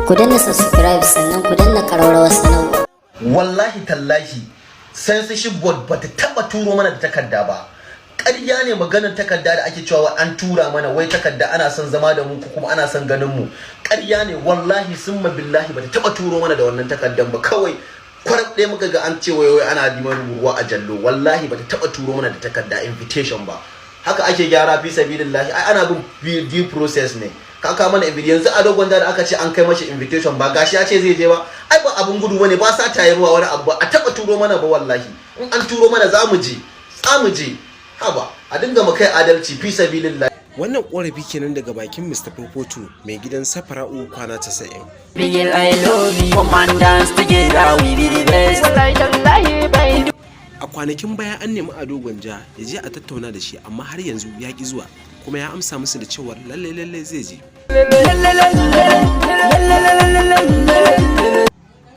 Ku danna subscribe sannan ku danna ƙararrawar sanarwa. Wallahi tallahi censorship board bata taba turo mana da takarda ba. Ƙarya ne maganar takarda da ake cewa an tura mana wai takarda ana son zama da mu kuma ana son ganin mu. Ƙarya ne wallahi summa billahi bata taba turo mana da wannan takardan ba. Kawai kwarab ɗaya muka ga an ce wai ana diman ruwa a jallo. Wallahi bata taba turo mana da takarda invitation ba. Haka ake gyara fi sabilillahi. Ai ana bin due process ne. Kaka mana yanzu Ado Gwanja da aka ce an kai mashi invitation ba gashi ya ce zai je ba. Ai ba abun gudu bane, ba sa tayarwa wani abu ba. A taba turo mana ba wallahi. In an turo mana za mu je. Haba a dinga mu kai adalci fi sabilillah. Wannan korafi kenan daga bakin Mr. Popoto mai gidan Safara'u kwana 90. A kwanakin baya an nemi Ado Gwanja ya je a tattauna da shi amma har yanzu ya ki zuwa, kuma ya amsa musu da cewa lalle zai je.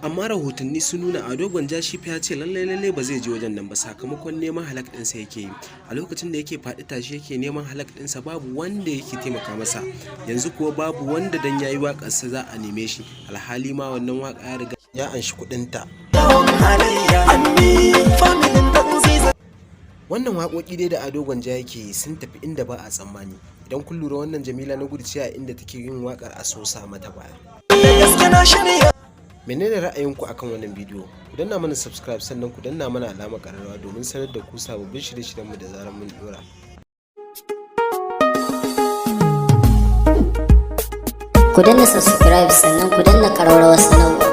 Amma rahotanni sun nuna Ado Gwanja shi fa ya ce lalle ba zai je wajen nan ba sakamakon neman halak ɗinsa yake yi. A lokacin da yake faɗi tashi yake neman halak ɗinsa babu wanda yake taimaka masa. Yanzu kuwa babu wanda dan yayi waƙarsa za a neme shi, alhali ma wannan waƙa ya riga ya anshi kuɗinta. Wannan waƙoƙi dai da Ado Gwanja yake yi sun tafi inda ba a tsammani. Idan kun lura wannan Jamila Nagudu ce a inda take yin waƙar a sosa mata baya. Menene ra'ayinku akan wannan bidiyo? Ku danna mana subscribe sannan ku danna mana alamar ƙararrawa domin sanar da ku sababbin shirye-shiryenmu da zarar mun dora. Ku danna subscribe sannan ku danna ƙararrawar sanarwa.